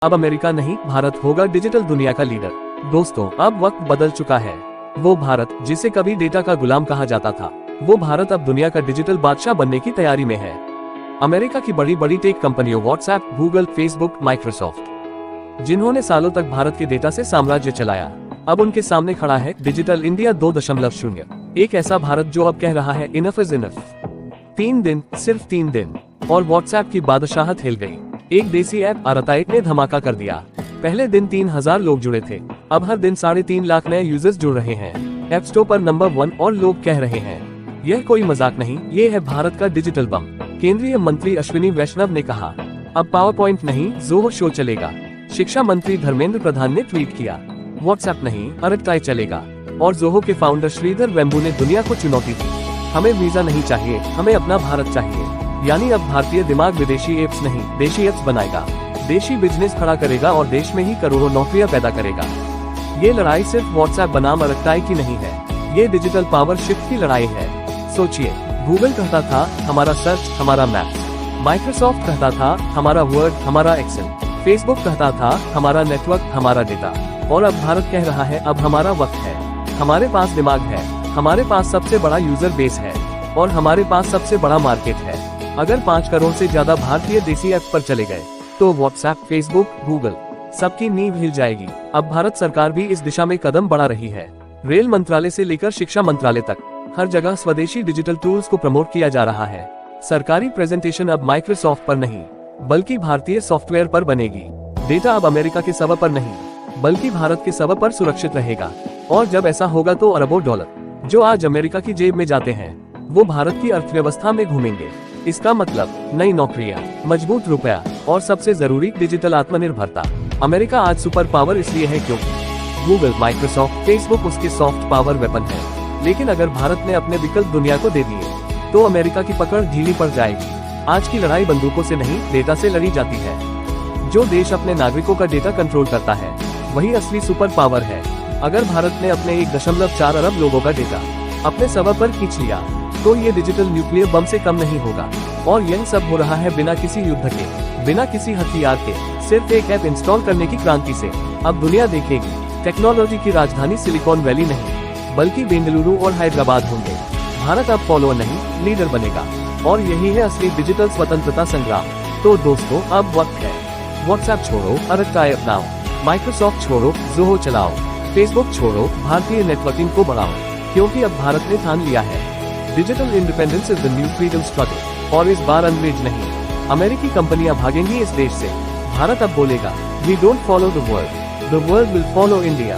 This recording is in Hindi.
अब अमेरिका नहीं, भारत होगा डिजिटल दुनिया का लीडर। दोस्तों, अब वक्त बदल चुका है। वो भारत जिसे कभी डेटा का गुलाम कहा जाता था, वो भारत अब दुनिया का डिजिटल बादशाह बनने की तैयारी में है। अमेरिका की बड़ी बड़ी टेक कंपनियों व्हाट्सएप, गूगल, फेसबुक, माइक्रोसॉफ्ट, जिन्होंने सालों तक भारत के डेटा से साम्राज्य चलाया, अब उनके सामने खड़ा है डिजिटल इंडिया 2.0। एक ऐसा भारत जो अब कह रहा है इनफ इज इनफ। 3 दिन, सिर्फ 3 दिन, और व्हाट्सएप की बादशाहत हिल गई। एक देसी ऐप अरताइट ने धमाका कर दिया। पहले दिन 3000 लोग जुड़े थे, अब हर दिन 3.5 लाख नए यूजर्स जुड़ रहे हैं। ऐप स्टोर पर नंबर 1 और लोग कह रहे हैं यह कोई मजाक नहीं, ये है भारत का डिजिटल बम। केंद्रीय मंत्री अश्विनी वैष्णव ने कहा, अब पावर पॉइंट नहीं, जोहो शो चलेगा। शिक्षा मंत्री धर्मेंद्र प्रधान ने ट्वीट किया, व्हाट्सएप नहीं, अरताइट चलेगा। और जोहो के फाउंडर श्रीधर वेम्बू ने दुनिया को चुनौती दी, हमें वीजा नहीं चाहिए, हमें अपना भारत चाहिए। यानी अब भारतीय दिमाग विदेशी एप्स नहीं, देशी एप्स बनाएगा, देशी बिजनेस खड़ा करेगा और देश में ही करोड़ों नौकरियां पैदा करेगा। ये लड़ाई सिर्फ व्हाट्सएप बनाम अरताई की नहीं है, ये डिजिटल पावर शिफ्ट की लड़ाई है। सोचिए, गूगल कहता था हमारा सर्च, हमारा मैप्स। माइक्रोसॉफ्ट कहता था हमारा वर्ड, हमारा एक्सेल। फेसबुक कहता था हमारा नेटवर्क, हमारा डेटा। और अब भारत कह रहा है अब हमारा वक्त है, हमारे पास दिमाग है, हमारे पास सबसे बड़ा यूजर बेस है, और हमारे पास सबसे बड़ा मार्केट है। अगर 5 करोड़ से ज्यादा भारतीय देसी ऐप पर चले गए तो व्हाट्सएप, फेसबुक, गूगल, सबकी नींव हिल जाएगी। अब भारत सरकार भी इस दिशा में कदम बढ़ा रही है। रेल मंत्रालय से लेकर शिक्षा मंत्रालय तक हर जगह स्वदेशी डिजिटल टूल्स को प्रमोट किया जा रहा है। सरकारी प्रेजेंटेशन अब माइक्रोसॉफ्ट पर नहीं, बल्कि भारतीय सॉफ्टवेयर पर बनेगी। डेटा अब अमेरिका के सर्वर पर नहीं, बल्कि भारत के सर्वर पर सुरक्षित रहेगा। और जब ऐसा होगा तो अरबों डॉलर जो आज अमेरिका की जेब में जाते हैं, वो भारत की अर्थव्यवस्था में घूमेंगे। इसका मतलब नई नौकरियां, मजबूत रुपया और सबसे जरूरी डिजिटल आत्मनिर्भरता। अमेरिका आज सुपर पावर इसलिए है क्योंकि गूगल, माइक्रोसॉफ्ट, फेसबुक उसके सॉफ्ट पावर वेपन है। लेकिन अगर भारत ने अपने विकल्प दुनिया को दे दिए तो अमेरिका की पकड़ ढीली पड़ जाएगी। आज की लड़ाई बंदूकों से नहीं, डेटा से लड़ी जाती है। जो देश अपने नागरिकों का डेटा कंट्रोल करता है, वही असली सुपर पावर है। अगर भारत ने अपने 1.4 अरब लोगों का डेटा अपने सर्वर पर खींच लिया तो ये डिजिटल न्यूक्लियर बम से कम नहीं होगा। और यह सब हो रहा है बिना किसी युद्ध के, बिना किसी हथियार के, सिर्फ एक ऐप इंस्टॉल करने की क्रांति से। अब दुनिया देखेगी टेक्नोलॉजी की राजधानी सिलिकॉन वैली नहीं, बल्कि बेंगलुरु और हैदराबाद होंगे। भारत अब फॉलोअर नहीं, लीडर बनेगा। और यही है असली डिजिटल स्वतंत्रता संग्राम। तो दोस्तों, अब वक्त है, व्हाट्सएप छोड़ो, अरताई अपनाओ, माइक्रोसॉफ्ट छोड़ो, जोहो चलाओ, फेसबुक छोड़ो, भारतीय नेटवर्किंग को बढ़ाओ। क्योंकि अब भारत ने ठान लिया है, digital independence is the new freedom struggle. और इस बार अंग्रेज नहीं, अमेरिकी कंपनियां भागेंगी इस देश से। भारत अब बोलेगा, we don't follow the world will follow India.